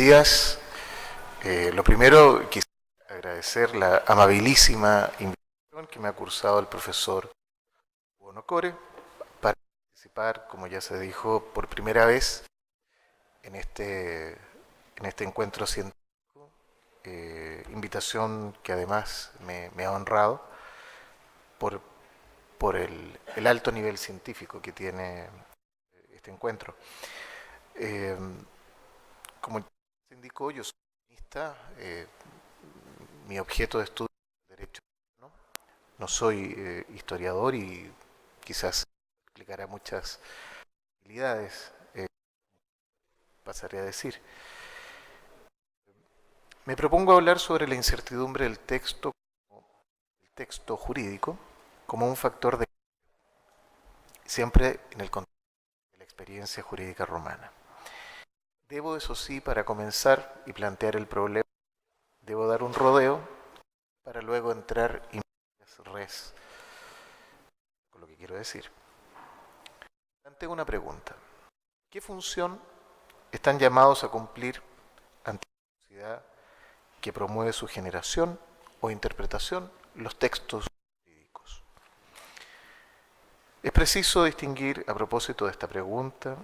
días. Lo primero, quisiera agradecer la amabilísima invitación que me ha cursado el profesor Bonocore para participar, como ya se dijo, por primera vez en este encuentro científico. Invitación que además me ha honrado por, por el alto nivel científico que tiene este encuentro. Eh, Como se indicó, yo soy economista, mi objeto de estudio es el derecho, ¿no? No soy historiador y quizás explicará muchas habilidades, pasaré a decir. Me propongo hablar sobre la incertidumbre del texto, el texto jurídico, como un factor de siempre en el contexto de la experiencia jurídica romana. Debo, eso sí, para comenzar y plantear el problema, debo dar un rodeo para luego entrar in res con lo que quiero decir. Planteo una pregunta. ¿Qué función están llamados a cumplir ante la sociedad que promueve su generación o interpretación los textos jurídicos? Es preciso distinguir, a propósito de esta pregunta,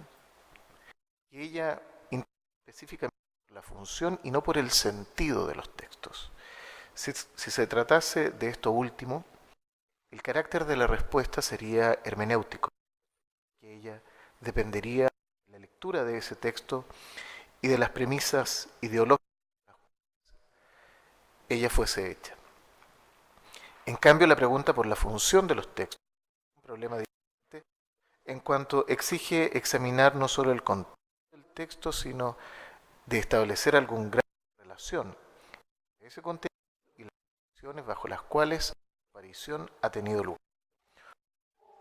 que ella específicamente por la función y no por el sentido de los textos. Si se tratase de esto último, el carácter de la respuesta sería hermenéutico, que ella dependería de la lectura de ese texto y de las premisas ideológicas que ella fuese hecha. En cambio, la pregunta por la función de los textos es un problema diferente en cuanto exige examinar no solo el contenido del texto, sino de establecer algún grado de relación de ese contenido y las condiciones bajo las cuales la aparición ha tenido lugar.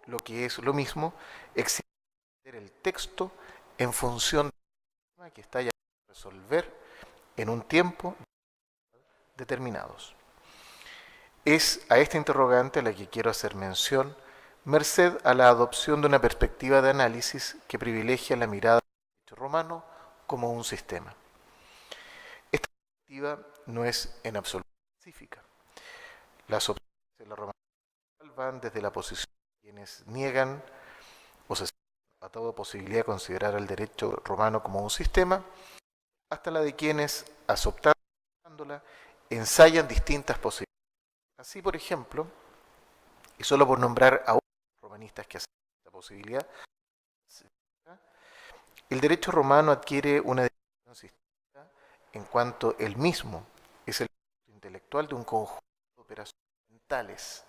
Lo que es lo mismo, exige el texto en función del problema que está llamado a resolver en un tiempo determinados. Es a esta interrogante a la que quiero hacer mención, merced a la adopción de una perspectiva de análisis que privilegia la mirada del derecho romano como un sistema. Esta perspectiva no es en absoluto específica. Las opciones de la romana van desde la posición de quienes niegan o se a toda posibilidad de considerar al derecho romano como un sistema, hasta la de quienes, aceptándola, ensayan distintas posibilidades. Así, por ejemplo, y solo por nombrar a unos romanistas que aceptan esta posibilidad, el derecho romano adquiere una definición sistémica en cuanto él mismo es el intelectual de un conjunto de operaciones mentales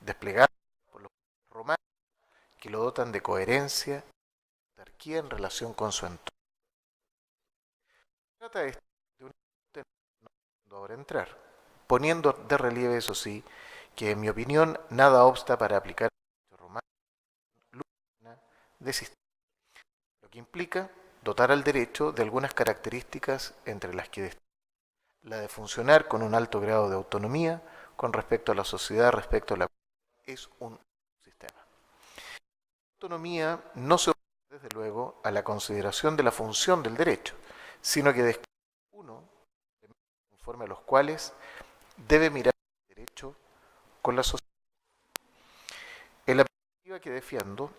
desplegadas por los romanos que lo dotan de coherencia y autarquía en relación con su entorno. Se trata de un no ahora entrar, poniendo de relieve, eso sí, que en mi opinión nada obsta para aplicar el derecho romano de sistema, lo que implica dotar al derecho de algunas características entre las que la de funcionar con un alto grado de autonomía con respecto a la sociedad, respecto a la cual es un sistema. La autonomía no se opone, desde luego, a la consideración de la función del derecho, sino que describe uno conforme a los cuales debe mirar el derecho con la sociedad. En la perspectiva que defiendo,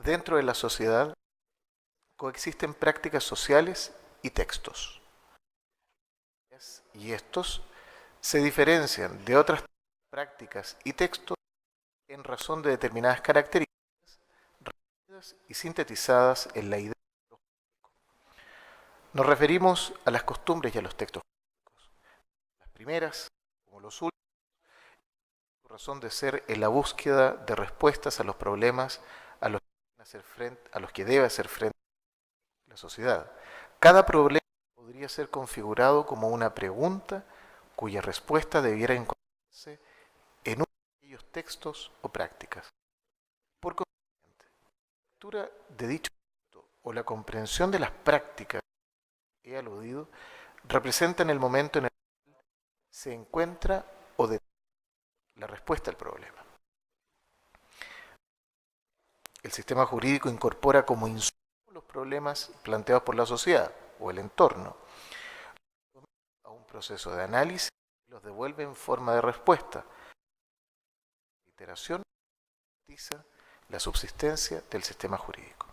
dentro de la sociedad coexisten prácticas sociales y textos. Y estos se diferencian de otras prácticas y textos en razón de determinadas características reunidas y sintetizadas en la idea. Nos referimos a las costumbres y a los textos jurídicos. Las primeras, como los últimos, su razón de ser en la búsqueda de respuestas a los problemas a los que debe hacer frente la sociedad. Cada problema podría ser configurado como una pregunta cuya respuesta debiera encontrarse en uno de aquellos textos o prácticas. Por consiguiente, la lectura de dicho texto o la comprensión de las prácticas que he aludido representan el momento en el que se encuentra o detecta la respuesta al problema. El sistema jurídico incorpora como insumo los problemas planteados por la sociedad. o el entorno, a un proceso de análisis y los devuelve en forma de respuesta. La iteración garantiza la subsistencia del sistema jurídico.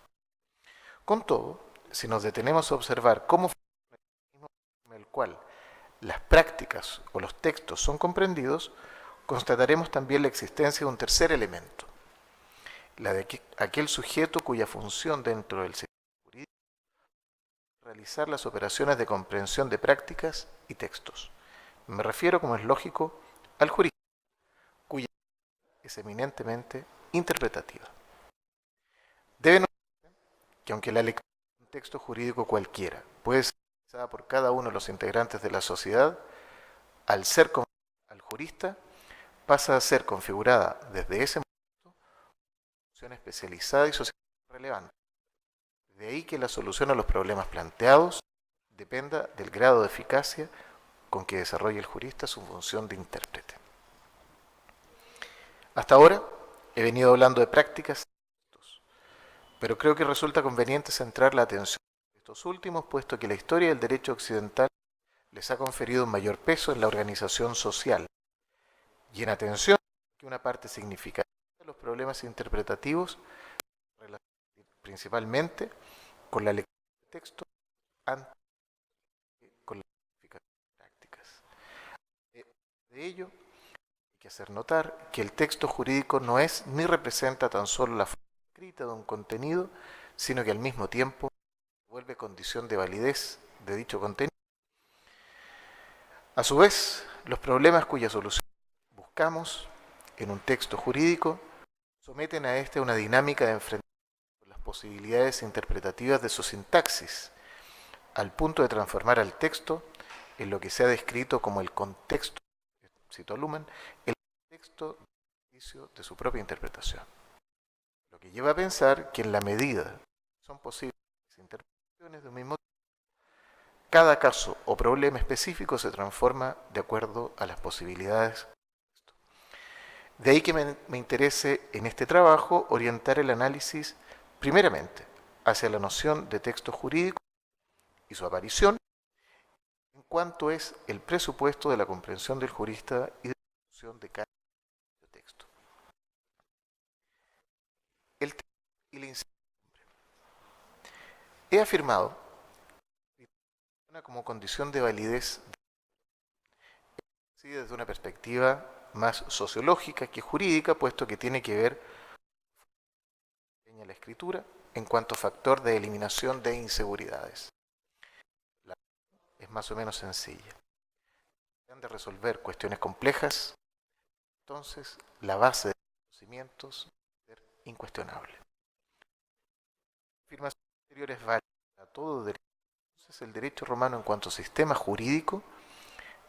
Con todo, si nos detenemos a observar cómo funciona el mecanismo en el cual las prácticas o los textos son comprendidos, constataremos también la existencia de un tercer elemento, la de aquel sujeto cuya función dentro del sistema jurídico es realizar las operaciones de comprensión de prácticas y textos. Me refiero, como es lógico, al jurista, cuya es eminentemente interpretativa. Debe notarse que aunque la lectura de un texto jurídico cualquiera puede ser realizada por cada uno de los integrantes de la sociedad, al ser al jurista pasa a ser configurada desde ese momento una función especializada y socialmente relevante. De ahí que la solución a los problemas planteados dependa del grado de eficacia con que desarrolle el jurista su función de intérprete. Hasta ahora he venido hablando de prácticas, pero creo que resulta conveniente centrar la atención en estos últimos, puesto que la historia del derecho occidental les ha conferido un mayor peso en la organización social y en atención a que una parte significativa de los problemas interpretativos principalmente con la lectura de texto antes que con las prácticas. De ello, hay que hacer notar que el texto jurídico no es ni representa tan solo la forma escrita de un contenido, sino que al mismo tiempo vuelve condición de validez de dicho contenido. A su vez, los problemas cuya solución buscamos en un texto jurídico someten a este una dinámica de enfrentamiento con las posibilidades interpretativas de su sintaxis, al punto de transformar al texto en lo que se ha descrito como el contexto, cito a Luhmann, el contexto de su propia interpretación. Lo que lleva a pensar que en la medida que son posibles interpretaciones de un mismo tipo, cada caso o problema específico se transforma de acuerdo a las posibilidades. De ahí que me interese en este trabajo orientar el análisis primeramente hacia la noción de texto jurídico y su aparición, en cuanto es el presupuesto de la comprensión del jurista y de la noción de cada texto. El texto y la incertidumbre. He afirmado como condición de validez desde una perspectiva más sociológica que jurídica, puesto que tiene que ver con la escritura en cuanto factor de eliminación de inseguridades. La es más o menos sencilla. De resolver cuestiones complejas, entonces la base de los conocimientos debe ser incuestionable. La afirmación anterior es válida para todo derecho. Entonces el derecho romano en cuanto a sistema jurídico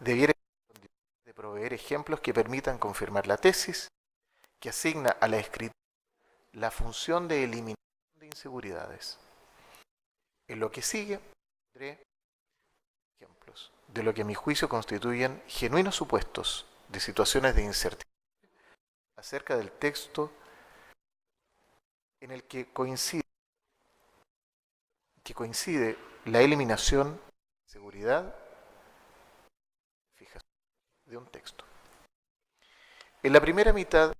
debiera de proveer ejemplos que permitan confirmar la tesis que asigna a la escritura la función de eliminación de inseguridades. En lo que sigue, tendré ejemplos de lo que a mi juicio constituyen genuinos supuestos de situaciones de incertidumbre acerca del texto en el que coincide la eliminación de seguridad fijación de un texto. En la primera mitad,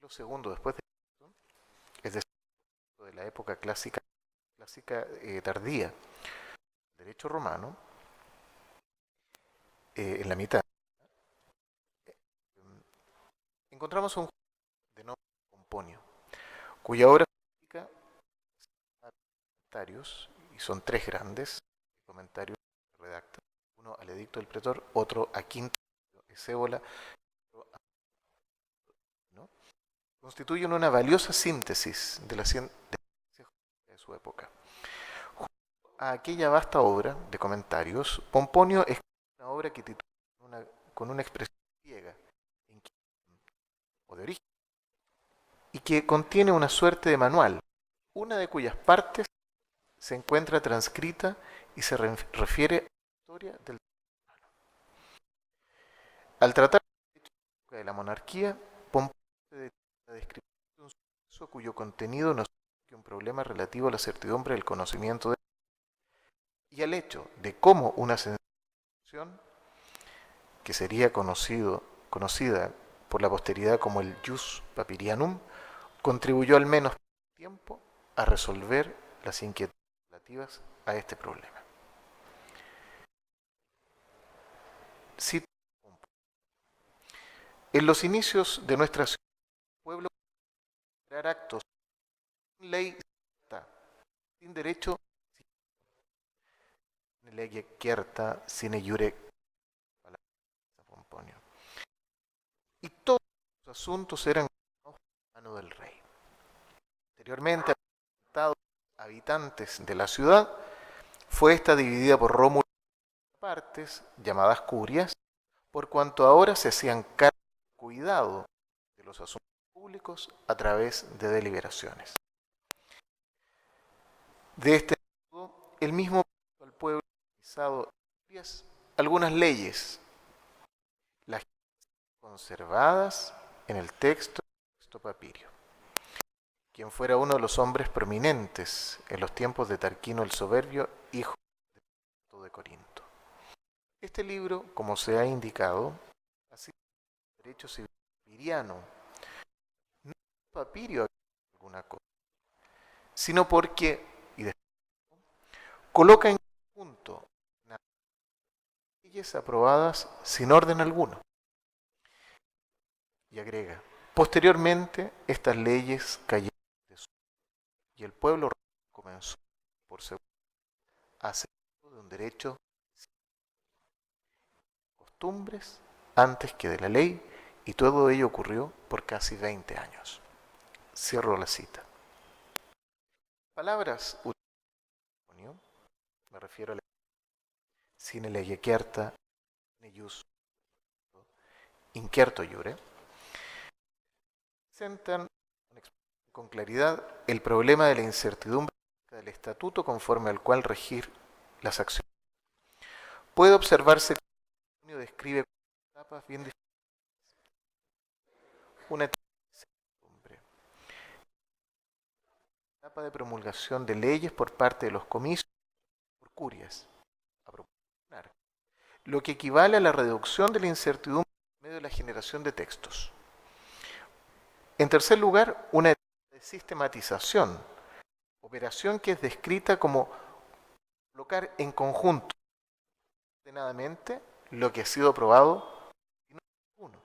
lo segundo después de Cristo, es decir, de la época clásica tardía del derecho romano, en la mitad, encontramos un juez de nombre Pomponio, cuya obra publica comentarios, y son tres grandes comentarios que redacta, uno al edicto del pretor, otro a Quinto Escévola, ¿no? Constituyen una valiosa síntesis de la ciencia de su época. Junto a aquella vasta obra de comentarios, Pomponio escribe una obra que titula con una expresión griega o de origen y que contiene una suerte de manual, una de cuyas partes se encuentra transcrita y se refiere a la historia del romano. Al tratar de la monarquía, Pomponio se dedica a la descripción de un suceso cuyo contenido no es que un problema relativo a la certidumbre del conocimiento de hecho de cómo una sensación que sería conocida por la posteridad como el Jus Papirianum, contribuyó al menos por tiempo a resolver las inquietudes relativas a este problema. Cito: en los inicios de nuestra ciudad, el pueblo crear actos sin ley sin derecho, sin ley cierta, sin iure pomponio. Y todos los asuntos eran por mano del rey. Anteriormente, habitantes de la ciudad, fue esta dividida por Rómulo en partes, llamadas curias, por cuanto ahora se hacían cargo del cuidado de los asuntos públicos a través de deliberaciones. De este modo, el mismo al pueblo realizado algunas leyes, las conservadas en el texto papirio, quien fuera uno de los hombres prominentes en los tiempos de Tarquino el Soberbio, hijo de Corinto. Este libro, como se ha indicado, ha sido derecho civil papiriano, no papirio alguna cosa, sino porque, y después, coloca en conjunto leyes aprobadas sin orden alguno. Y agrega: posteriormente, estas leyes cayeron en desuso y el pueblo comenzó por seguro a hacer uso de un derecho costumbres antes que de la ley, y todo ello ocurrió por casi 20 años. Cierro la cita. Palabras utilizadas, me refiero a la sine lege certa, ne jus incerto iure, presentan con claridad el problema de la incertidumbre del estatuto conforme al cual regir las acciones. Puede observarse que Antonio describe etapas bien diferentes. Una etapa de promulgación de leyes por parte de los comicios por curias, a proporcionar, lo que equivale a la reducción de la incertidumbre en medio de la generación de textos. En tercer lugar, una etapa de sistematización, operación que es descrita como colocar en conjunto ordenadamente lo que ha sido aprobado y no uno.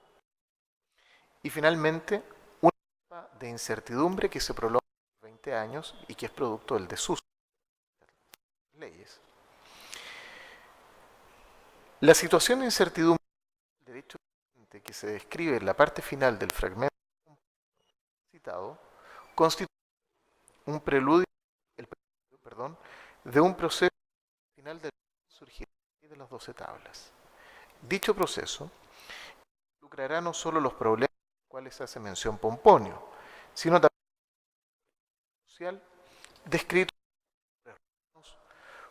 Y finalmente, una etapa de incertidumbre que se prolonga por 20 años y que es producto del desuso de las leyes. La situación de incertidumbre del derecho que se describe en la parte final del fragmento citado constituye un preludio, de un proceso final del surgir de las 12 tablas. Dicho proceso involucrará no solo los problemas a los cuales hace mención Pomponio, sino también el social descrito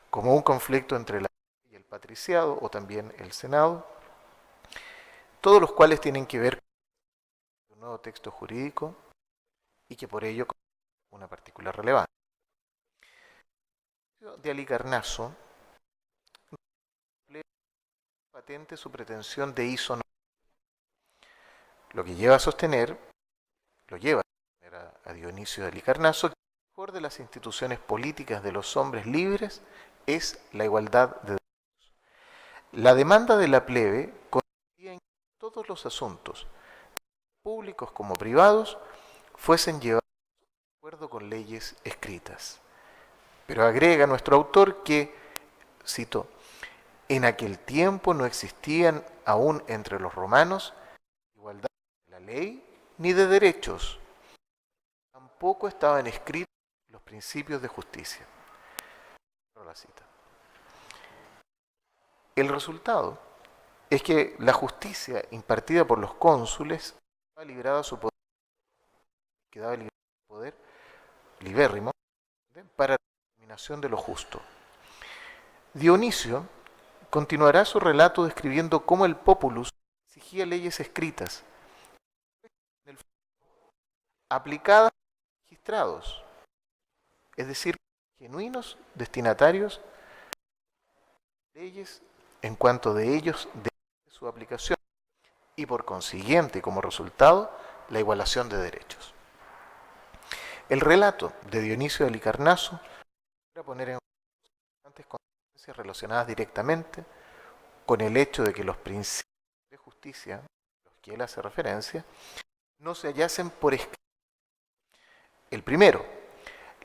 como un conflicto entre la ley y el patriciado o también el senado, todos los cuales tienen que ver con un nuevo texto jurídico y que por ello una particular relevancia. De Halicarnaso patente su pretensión de isonomía, lo que lleva a sostener, a Dionisio de Halicarnaso, que el mejor de las instituciones políticas de los hombres libres es la igualdad de derechos. La demanda de la plebe consistía en que todos los asuntos, públicos como privados, fuesen llevados de acuerdo con leyes escritas. Pero agrega nuestro autor que, cito, en aquel tiempo no existían aún entre los romanos igualdad de la ley ni de derechos. Tampoco estaban escritos los principios de justicia. La cita. El resultado es que la justicia impartida por los cónsules quedaba librada su poder libérrimo para la determinación de lo justo. Dionisio continuará su relato describiendo cómo el populus exigía leyes escritas, aplicadas a los magistrados, es decir, genuinos destinatarios leyes en cuanto de ellos depende su aplicación y por consiguiente y como resultado la igualación de derechos. El relato de Dionisio de Halicarnaso para poner en importantes consecuencias relacionadas directamente con el hecho de que los principios de justicia a los que él hace referencia no se hallasen por escrito. El primero,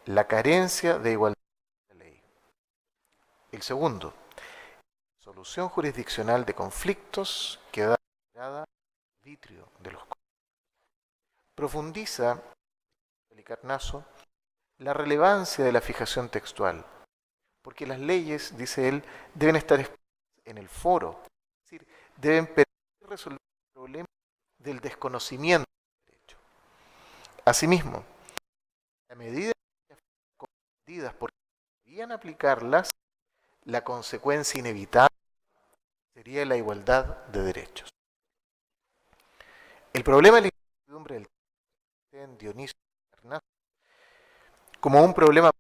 la carencia de igualdad de la ley. El segundo, solución jurisdiccional de conflictos que da al arbitrio de los. Profundiza Halicarnaso la relevancia de la fijación textual, porque las leyes, dice él, deben estar en el foro, es decir, deben permitir resolver el problema del desconocimiento del derecho. Asimismo, a medida que comprendidas porque debían aplicarlas, la consecuencia inevitable sería la igualdad de derechos. El problema de la incertidumbre del en Dionisio Halicarnaso como un problema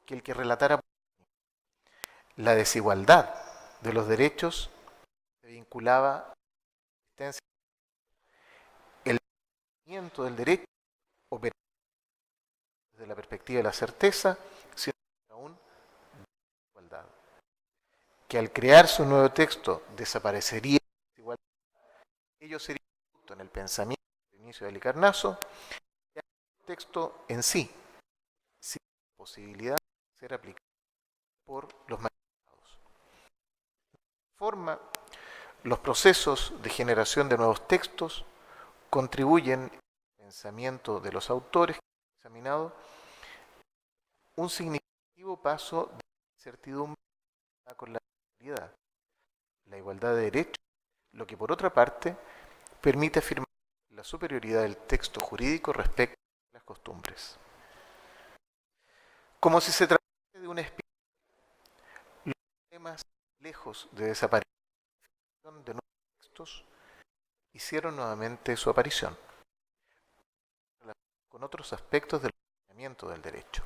que el que relatara la desigualdad de los derechos se vinculaba a la existencia el conocimiento del derecho operaba desde la perspectiva de la certeza, sino aún de la igualdad. Que al crearse un nuevo texto desaparecería la desigualdad, ello sería justo en el pensamiento del inicio de Halicarnaso, y el texto en sí, sin posibilidad de ser aplicado por los magistrados. De forma, los procesos de generación de nuevos textos contribuyen al pensamiento de los autores que han examinado un significativo paso de incertidumbre con la realidad, la igualdad de derechos, lo que por otra parte permite afirmar la superioridad del texto jurídico respecto a las costumbres. Como si se tratase de una espiral, los temas lejos de desaparecer de nuevos textos hicieron nuevamente su aparición con otros aspectos del funcionamiento del derecho.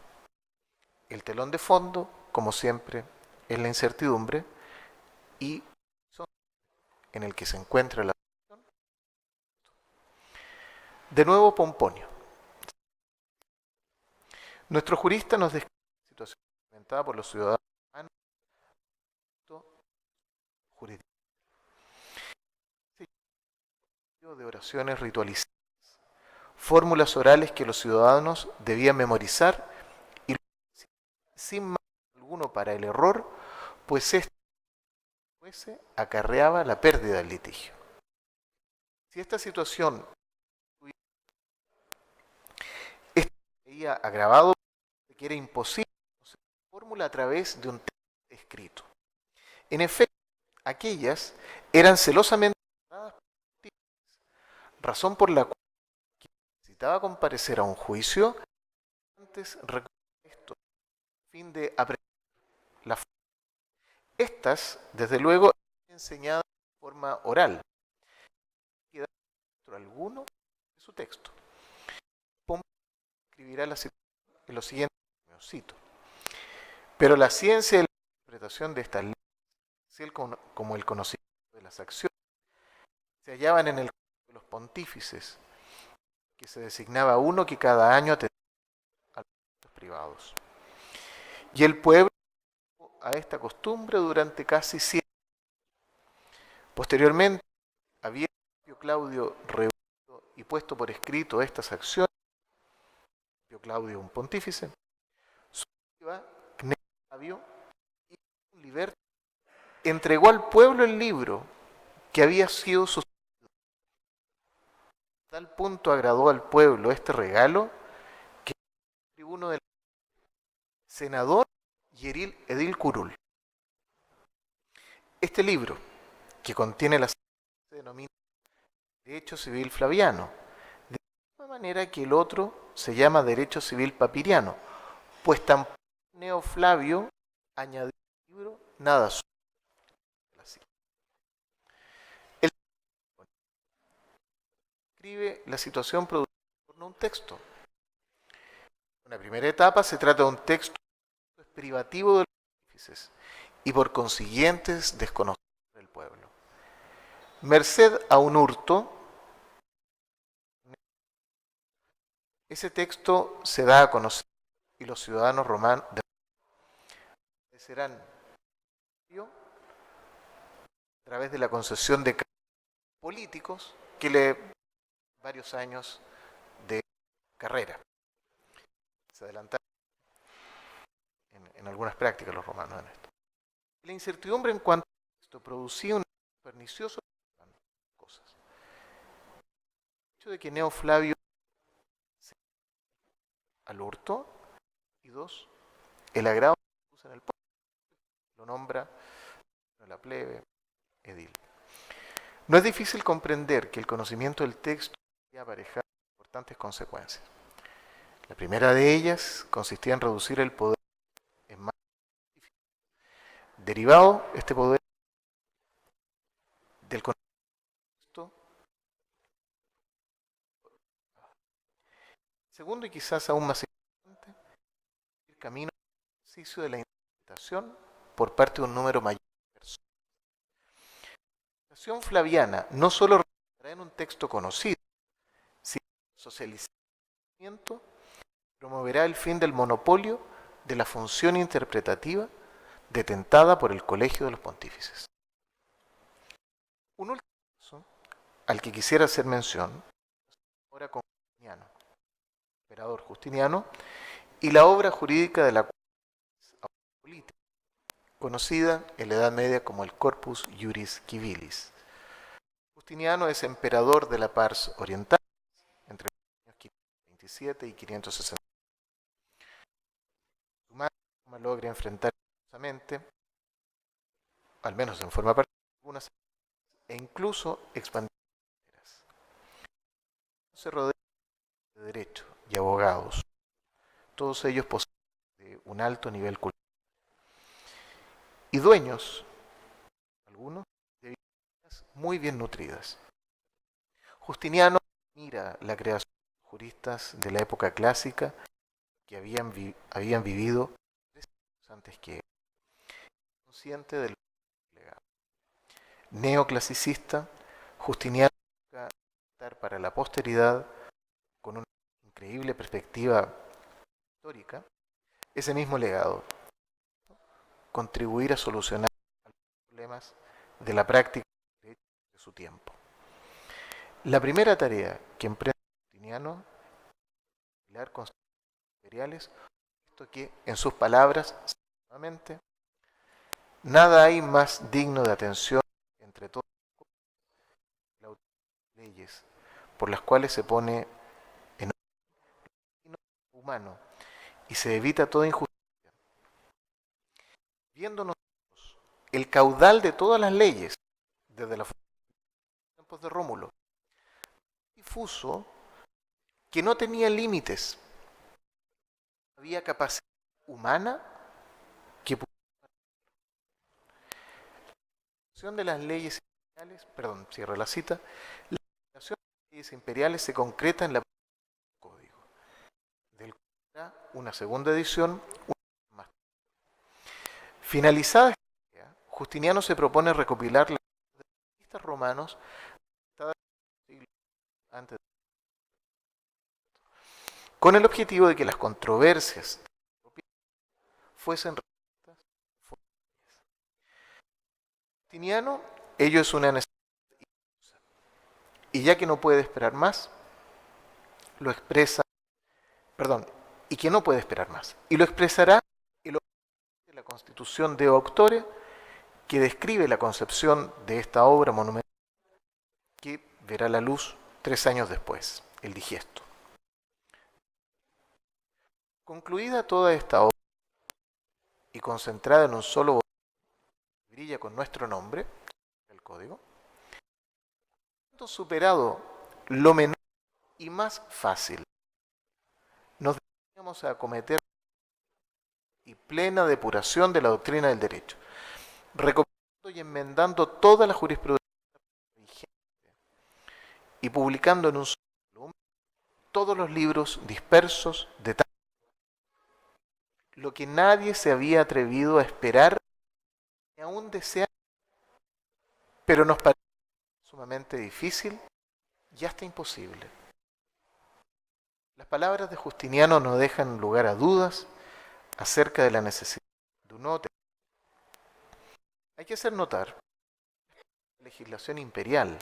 El telón de fondo, como siempre, es la incertidumbre y en el que se encuentra la de nuevo Pomponio. Nuestro jurista nos describe la situación experimentada por los ciudadanos jurídicos de oraciones ritualizadas, fórmulas orales que los ciudadanos debían memorizar y sin margen alguno para el error, pues esto acarreaba la pérdida del litigio. Si esta situación veía agravado, que era imposible conocer la fórmula a través de un texto escrito. En efecto, aquellas eran celosamente guardadas por los testigos, razón por la cual quien necesitaba comparecer a un juicio antes recurría a esto, a fin de aprender la fórmula. Estas, desde luego, eran enseñadas de forma oral, sin registro alguno de su texto. Pomponio escribirá la situación en lo siguiente, cito. Pero la ciencia de la interpretación de estas leyes, como el conocimiento de las acciones, se hallaban en el de los pontífices, que se designaba uno que cada año atendía a los privados. Y el pueblo a esta costumbre durante casi 100 años. Posteriormente, había Claudio reunido y puesto por escrito estas acciones, Claudio un pontífice, su Flavio y un liberto entregó al pueblo el libro que había sido su tal punto agradó al pueblo este regalo que el tribuno del senador y edil curul. Este libro, que contiene la se denomina Derecho Civil Flaviano, de la misma manera que el otro se llama Derecho Civil Papiriano, pues tampoco Neo Flavio añadió al libro nada suyo. Él escribe la situación producida por un texto. En una primera etapa se trata de un texto privativo de los pontífices y por consiguiente es desconocido por el pueblo. Merced a un hurto, ese texto se da a conocer y los ciudadanos romanos serán a través de la concesión de políticos que le varios años de carrera. Se adelantaron en algunas prácticas los romanos en esto. La incertidumbre en cuanto a esto producía un pernicioso cosas. El hecho de que Neo Flavio al hurto y dos, el agrado que usa en el pueblo, lo nombra la plebe, edil. No es difícil comprender que el conocimiento del texto aparejaba importantes consecuencias. La primera de ellas consistía en reducir el poder en más. Derivado este poder del conocimiento. Segundo, y quizás aún más importante, el camino al ejercicio de la interpretación por parte de un número mayor de personas. La interpretación flaviana no solo representará en un texto conocido, sino que el socializamiento promoverá el fin del monopolio de la función interpretativa detentada por el Colegio de los Pontífices. Un último caso al que quisiera hacer mención, ahora con Justiniano, emperador Justiniano, y la obra jurídica de la política, conocida en la Edad Media como el Corpus Juris Civilis. Justiniano es emperador de la Pars Oriental entre los años 527 y 560. Su madre logra enfrentar al menos en forma particular, algunas e incluso expandir. Se rodea de derecho y abogados, todos ellos poseen de un alto nivel cultural y dueños, algunos, de vidas muy bien nutridas. Justiniano mira la creación de juristas de la época clásica que habían vivido 3 años antes que él, consciente del legado. Neoclasicista, Justiniano busca dar para la posteridad, con una increíble perspectiva histórica, ese mismo legado, contribuir a solucionar los problemas de la práctica de su tiempo. La primera tarea que emprende Justiniano es crear constituciones imperiales, puesto que, en sus palabras, nuevamente, nada hay más digno de atención entre todas las leyes por las cuales se pone en orden humano y se evita toda injusticia. Viendo nosotros el caudal de todas las leyes, desde los tiempos de Rómulo, difuso, que no tenía límites, había capacidad humana que la de las leyes imperiales, perdón, cierro la cita, la aplicación de las leyes imperiales se concreta en la del código, del cual una segunda edición, más. Finalizada esta idea, Justiniano se propone recopilar las listas romanos antes con el objetivo de que las controversias fuesen resueltas. Justiniano, ello es una necesidad y ya que no puede esperar más, lo expresa, perdón, y que no puede esperar más, y lo expresará en la Constitución de Octore, que describe la concepción de esta obra monumental que verá la luz 3 años después, el Digesto. Concluida toda esta obra y concentrada en un solo volumen que brilla con nuestro nombre, el código, superado lo menor y más fácil, nos dedicamos a acometer y plena depuración de la doctrina del derecho, recopilando y enmendando toda la jurisprudencia vigente y publicando en un solo volumen todos los libros dispersos de tal lo que nadie se había atrevido a esperar aún deseamos, pero nos parece sumamente difícil y hasta imposible. Las palabras de Justiniano no dejan lugar a dudas acerca de la necesidad de un nuevo texto. Hay que hacer notar que en la legislación imperial,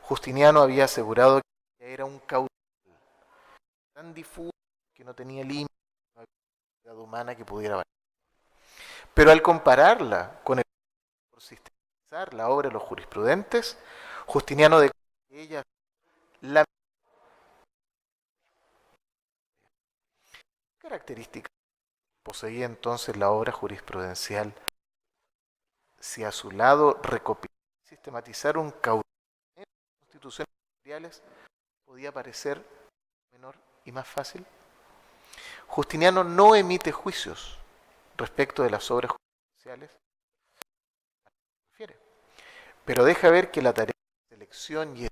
Justiniano había asegurado que era un caudal tan difuso que no tenía límite, no había actividad humana que pudiera variar. Pero al compararla con el por sistematizar la obra de los jurisprudentes, Justiniano declara que ella la característica poseía entonces la obra jurisprudencial si a su lado recopilar y sistematizar un caudal de constituciones imperiales podía parecer menor y más fácil. Justiniano no emite juicios respecto de las obras judiciales, pero deja ver que la tarea de selección y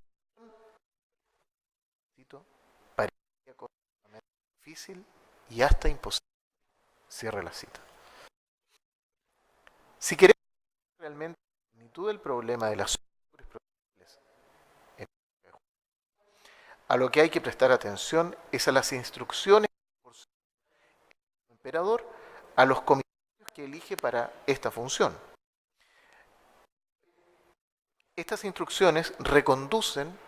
edición parecía difícil y hasta imposible. Cierra la cita. Si queremos realmente la magnitud del problema de las obras judiciales, a lo que hay que prestar atención es a las instrucciones por el emperador a los comisarios que elige para esta función. Estas instrucciones reconducen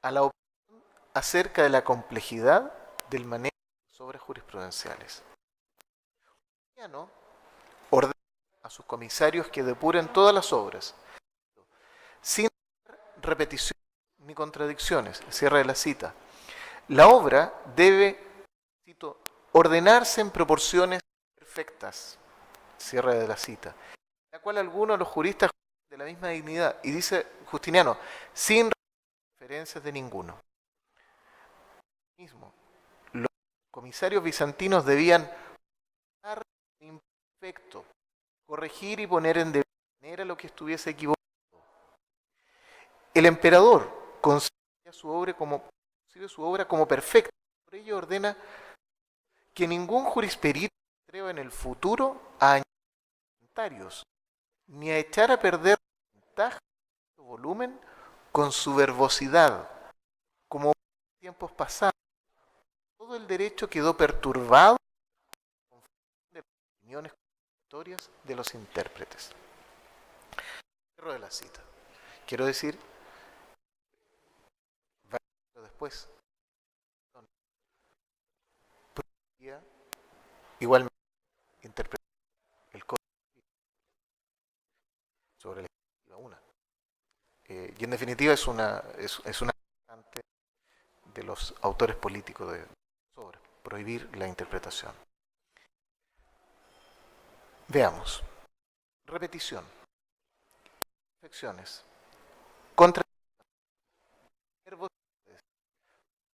a la opinión acerca de la complejidad del manejo de las obras jurisprudenciales. Justiniano ordena a sus comisarios que depuren todas las obras, sin repeticiones ni contradicciones. Cierra de la cita. La obra debe, cito, ordenarse en proporciones perfectas. Cierra de la cita. La cual algunos de los juristas de la misma dignidad, y dice Justiniano, sin referencias de ninguno. Mismo, los comisarios bizantinos debían imperfecto, corregir y poner en debida manera lo que estuviese equivocado. El emperador concibe su obra como perfecta, por ello ordena que ningún jurisperito se atreva en el futuro a añadir comentarios, ni a echar a perder ventaja de volumen con su verbosidad, como en tiempos pasados. Todo el derecho quedó perturbado con las opiniones contradictorias de los intérpretes. Cierro de la cita. Quiero decir, después, igualmente interpretar el código sobre la legislativa una. Y en definitiva es una constante de los autores políticos sobre prohibir la interpretación. Veamos. Repetición. Infecciones. Contra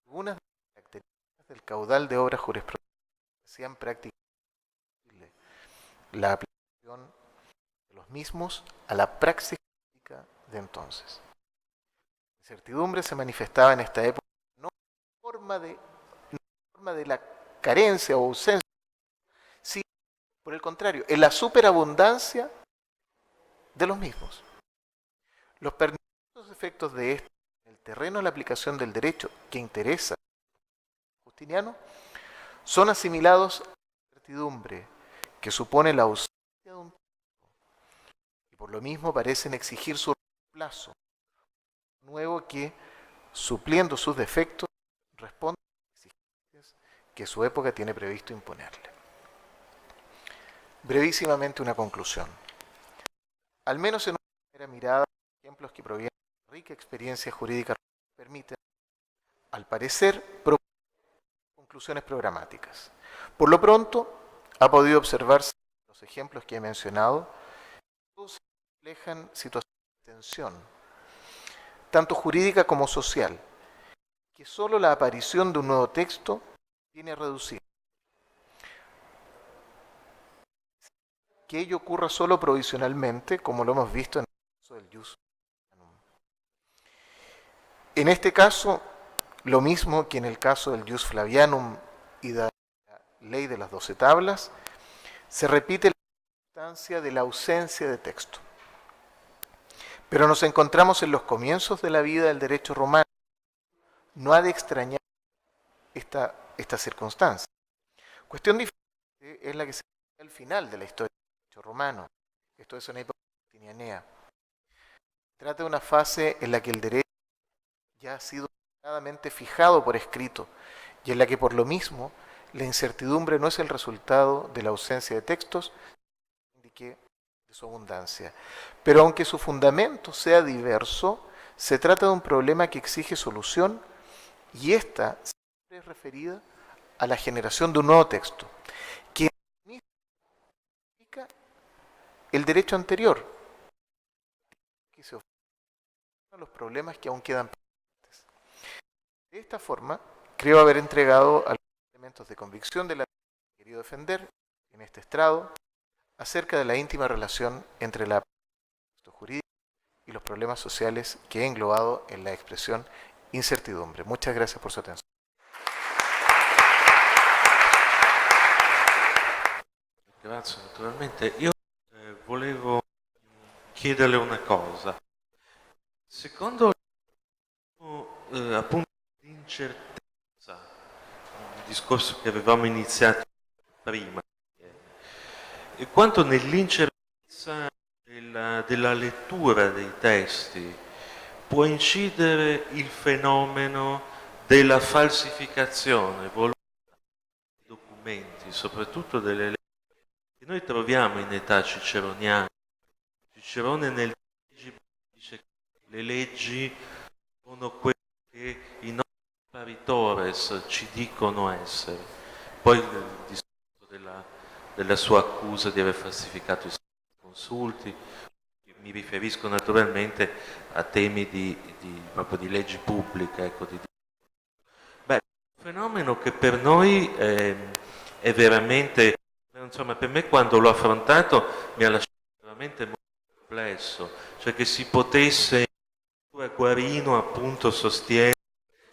algunas de las características del caudal de obras jurisprudenciales hacían práctica la aplicación de los mismos a la praxis jurídica de entonces. La incertidumbre se manifestaba en esta época no en forma de la carencia o ausencia, sino por el contrario, en la superabundancia de los mismos. Los perniciosos efectos de esto en el terreno de la aplicación del derecho que interesa a Justiniano son asimilados a la incertidumbre que supone la ausencia de un tiempo y por lo mismo parecen exigir su reemplazo nuevo que, supliendo sus defectos, responde a las exigencias que su época tiene previsto imponerle. Brevísimamente una conclusión. Al menos en una primera mirada, ejemplos que provienen de rica experiencia jurídica permiten, al parecer, conclusiones programáticas. Por lo pronto, ha podido observarse los ejemplos que he mencionado, todos reflejan situaciones de tensión, tanto jurídica como social, que solo la aparición de un nuevo texto viene a reducir. Que ello ocurra solo provisionalmente, como lo hemos visto en el caso del Jus Flavianum. En este caso, lo mismo que en el caso del Jus Flavianum y de la ley de las 12 tablas, se repite la importancia de la ausencia de texto. Pero nos encontramos en los comienzos de la vida del derecho romano. No ha de extrañar esta circunstancia. Cuestión diferente es la que se da al final de la historia del derecho romano. Esto es una época justinianea. Trata de una fase en la que el derecho ya ha sido claramente fijado por escrito y en la que por lo mismo la incertidumbre no es el resultado de la ausencia de textos, sino de su abundancia. Pero aunque su fundamento sea diverso, se trata de un problema que exige solución y esta siempre es referida a la generación de un nuevo texto, que significa el derecho anterior, que se ofrece a los problemas que aún quedan pendientes. De esta forma, creo haber entregado algunos elementos de convicción de la que he querido defender en este estrado acerca de la íntima relación entre la texto jurídico y los problemas sociales que he englobado en la expresión incertidumbre. Muchas gracias por su atención. Grazie, naturalmente. Io volevo chiederle una cosa. Secondo appunto l'incertezza, un discorso che avevamo iniziato prima, e quanto nell'incertezza della lettura dei testi può incidere il fenomeno della falsificazione voluta dei documenti, soprattutto delle leggi che noi troviamo in età ciceroniana. Cicerone nel leggi dice che le leggi sono quelle che i nostri paritores ci dicono essere. Poi il discorso della sua accusa di aver falsificato i consulti, mi riferisco naturalmente a temi proprio di leggi pubbliche, ecco, Beh, è un fenomeno che per noi è veramente, insomma, per me quando l'ho affrontato mi ha lasciato veramente molto complesso, cioè che si potesse, Guarino appunto sostiene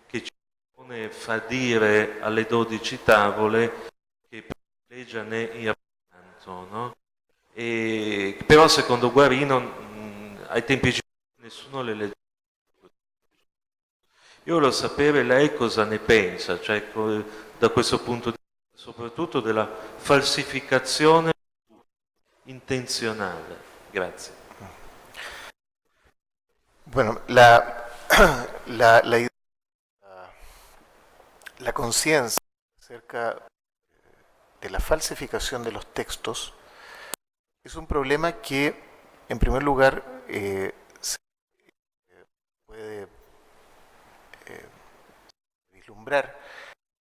che Cicerone fa dire alle 12 tavole che privilegia ne il ranzo, no? E, però secondo Guarino ai tempi di Cicerone nessuno le leggeva. Io volevo sapere lei cosa ne pensa, cioè da questo punto di vista, soprattutto della falsificazione intenzionale. Grazie. Bueno, la conciencia acerca de la falsificación de los textos es un problema que, en primer lugar, se puede vislumbrar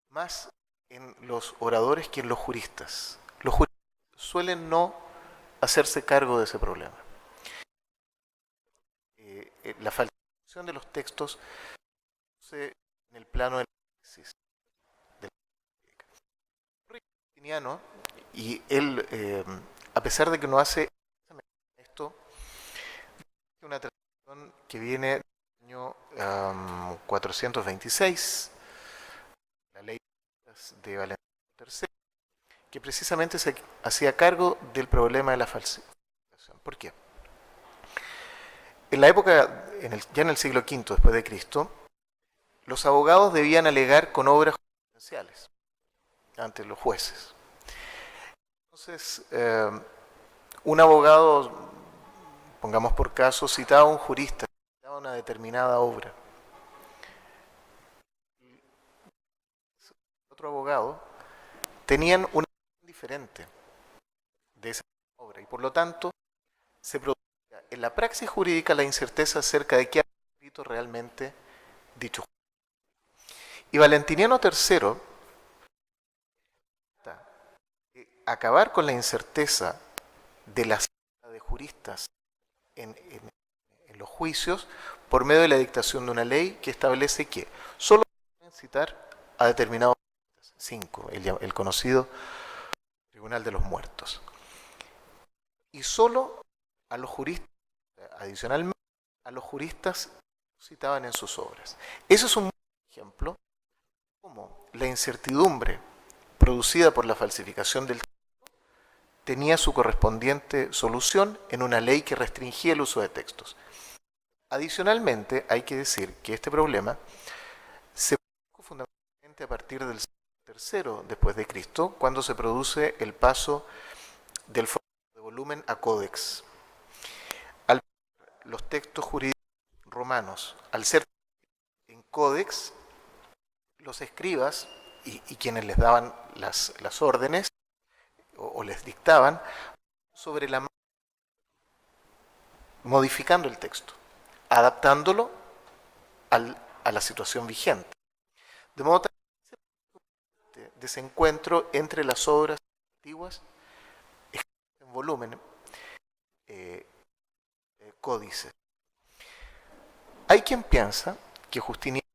más en los oradores que en los juristas. Los juristas suelen no hacerse cargo de ese problema. La falsificación de los textos en el plano del análisis de la Justiniano, y él, a pesar de que no hace esto, es una tradición que viene del año 426, la ley de Valentino III, que precisamente se hacía cargo del problema de la falsificación. ¿Por qué? En la época, ya en el siglo V después de Cristo, los abogados debían alegar con obras jurisprudenciales ante los jueces. Entonces, un abogado, pongamos por caso, citaba a un jurista, citaba una determinada obra. Otro abogado tenían una opinión diferente de esa obra y por lo tanto se producía en la praxis jurídica la incerteza acerca de qué había escrito realmente dicho juez. Y Valentiniano III, acabar con la incerteza de la cita de juristas en los juicios por medio de la dictación de una ley que establece que solo pueden citar a determinados juristas, 5, el conocido Tribunal de los Muertos. Y solo a los juristas, adicionalmente, a los juristas citaban en sus obras. Eso es un ejemplo de cómo la incertidumbre producida por la falsificación del texto tenía su correspondiente solución en una ley que restringía el uso de textos. Adicionalmente, hay que decir que este problema se produjo fundamentalmente a partir del siglo III después de Cristo, cuando se produce el paso del formato de volumen a códex. Los textos jurídicos romanos, al ser en códex, los escribas y quienes les daban las órdenes o les dictaban sobre la modificando el texto, adaptándolo a la situación vigente. De modo que desencuentro entre las obras antiguas en volumen, códices. Hay quien piensa que Justiniano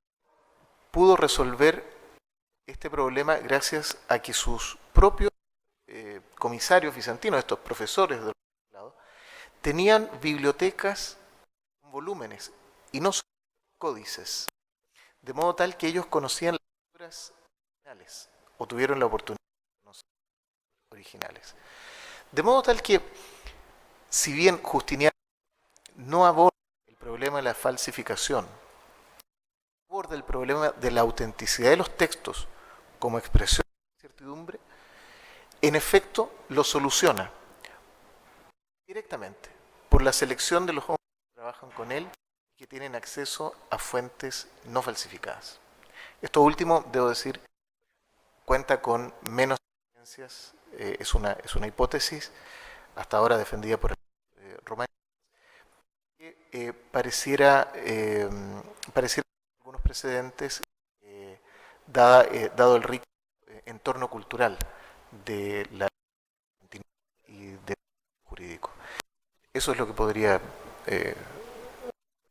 pudo resolver este problema gracias a que sus propios comisarios bizantinos, estos profesores de los lados, tenían bibliotecas con volúmenes y no solo códices, de modo tal que ellos conocían las obras originales o tuvieron la oportunidad de conocer las originales. De modo tal que, si bien Justiniano no aborda el problema de la falsificación, aborda el problema de la autenticidad de los textos como expresión de incertidumbre, en efecto lo soluciona directamente por la selección de los hombres que trabajan con él y que tienen acceso a fuentes no falsificadas. Esto último, debo decir, cuenta con menos evidencias, es una hipótesis hasta ahora defendida por Romain, que pareciera algunos precedentes dado el rico entorno cultural de la y del jurídico. Eso es lo que podría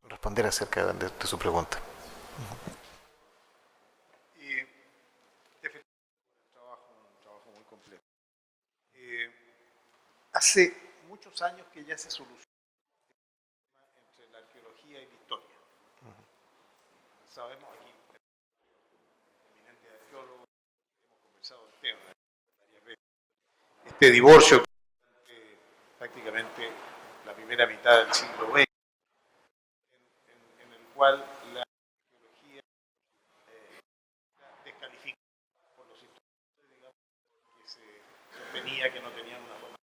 responder acerca de su pregunta. Y efectivamente un trabajo muy completo. Hace muchos años que ya se solucionó entre la arqueología y la historia. Sabemos aquí, eminentes arqueólogos, hemos conversado del tema varias veces. Este divorcio prácticamente la primera mitad del siglo XX, en el cual la arqueología descalifica por los historiadores, digamos, que se sostenía que no tenían una forma de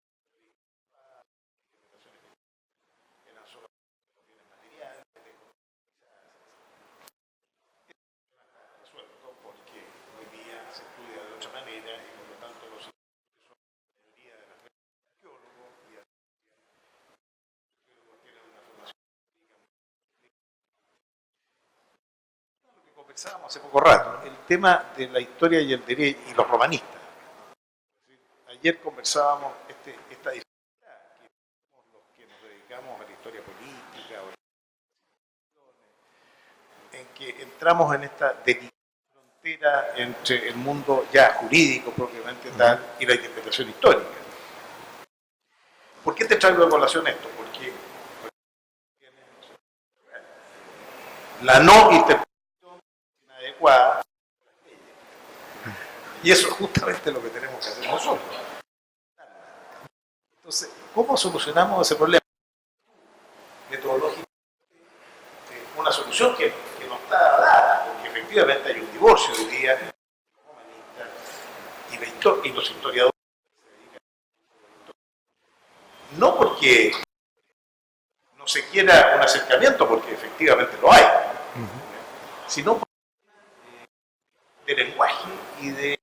eran solo los bienes materiales, resuelto porque hoy día se estudia de otra manera y por lo tanto los historiadores son la mayoría de las veces arqueólogos y arqueólogos tienen una formación lo que conversábamos hace poco rato, el tema de la historia y el derecho y los romanistas. Ayer conversábamos esta dificultad que somos los que nos dedicamos a la historia política, en que entramos en esta frontera entre el mundo ya jurídico propiamente tal y la interpretación histórica. ¿Por qué te traigo a colación esto? Porque la no interpretación inadecuada, y eso es justamente lo que tenemos que hacer nosotros. Entonces, ¿cómo solucionamos ese problema? Metodológicamente, una solución que no está dada, porque efectivamente hay un divorcio hoy día entre los humanistas y los historiadores. No porque no se quiera un acercamiento, porque efectivamente lo hay, sino de lenguaje y de...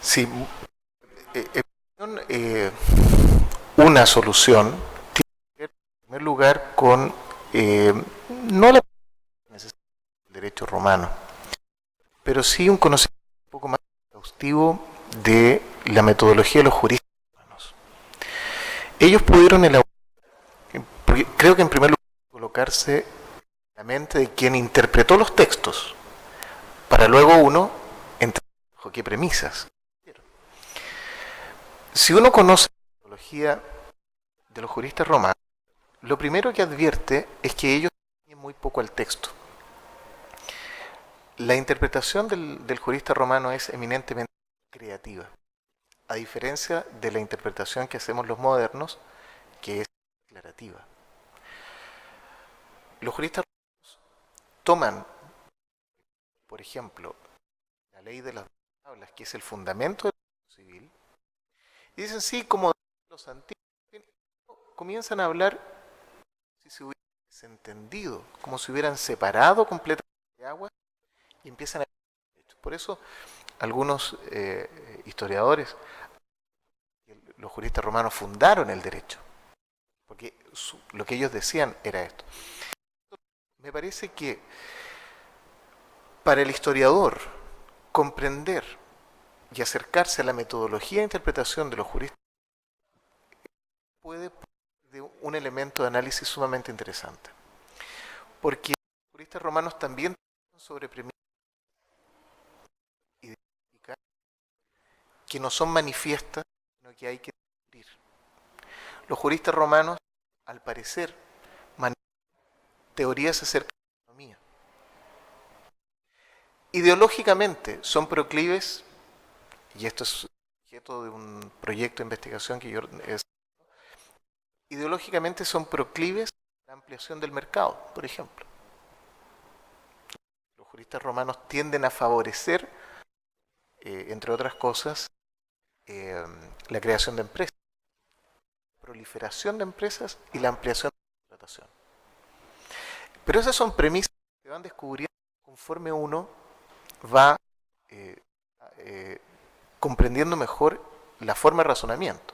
Sí, una solución tiene que ver en primer lugar con no la necesidad del derecho romano, pero sí un conocimiento un poco más exhaustivo de la metodología de los juristas romanos. Ellos pudieron elaborar, porque creo que en primer lugar colocarse en la mente de quien interpretó los textos, para luego uno entender bajo qué premisas. Si uno conoce la metodología de los juristas romanos, lo primero que advierte es que ellos tienen muy poco al texto. La interpretación del jurista romano es eminentemente creativa. a diferencia de la interpretación que hacemos los modernos, que es declarativa. Los juristas toman, por ejemplo, la ley de las tablas, que es el fundamento del derecho civil, y dicen, sí, como los antiguos, comienzan a hablar si se hubieran desentendido, como si hubieran separado completamente de agua, y empiezan a... Por eso, algunos historiadores, los juristas romanos fundaron el derecho, porque lo que ellos decían era esto. Me parece que para el historiador comprender y acercarse a la metodología de interpretación de los juristas puede de un elemento de análisis sumamente interesante, porque los juristas romanos también sobre premisas ideológicas que no son manifiestas, sino que hay que descubrir. Los juristas romanos, al parecer, manejan teorías acerca de la economía. Ideológicamente son proclives, y esto es objeto de un proyecto de investigación que yo ideológicamente son proclives a la ampliación del mercado, por ejemplo. Los juristas romanos tienden a favorecer, entre otras cosas, la creación de empresas, la proliferación de empresas y la ampliación de la explotación. Pero esas son premisas que se van descubriendo conforme uno va comprendiendo mejor la forma de razonamiento.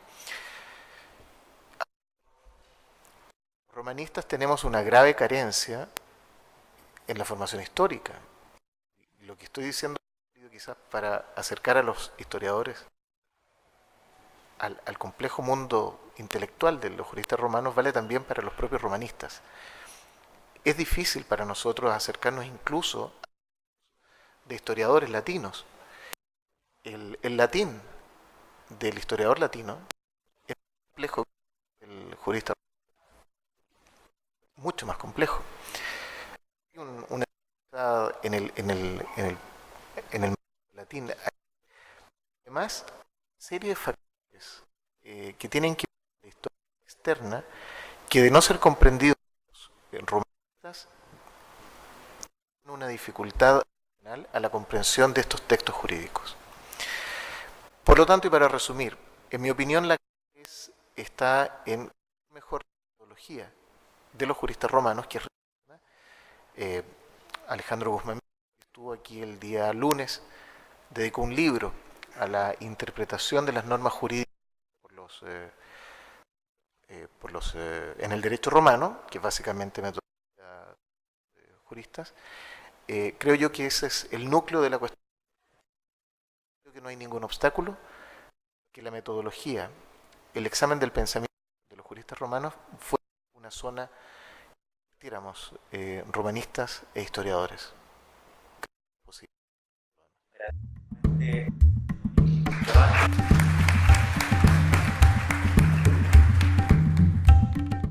Los romanistas tenemos una grave carencia en la formación histórica. Lo que estoy diciendo quizás para acercar a los historiadores al complejo mundo intelectual de los juristas romanos vale también para los propios romanistas. Es difícil para nosotros acercarnos incluso de historiadores latinos. El latín del historiador latino es más complejo que el jurista, mucho más complejo. Hay en el latín, además, una serie de factores que tienen que ver con la historia externa, que de no ser comprendidos en romanistas, tienen una dificultad a la comprensión de estos textos jurídicos. Por lo tanto, y para resumir, en mi opinión la clave está en mejor metodología de los juristas romanos, que es Alejandro Guzmán, que estuvo aquí el día lunes, dedicó un libro a la interpretación de las normas jurídicas en el derecho romano, que es básicamente metodología de juristas. Creo yo que ese es el núcleo de la cuestión. Creo que no hay ningún obstáculo, que la metodología, el examen del pensamiento de los juristas romanos fue una zona, digamos, romanistas e historiadores. Posible.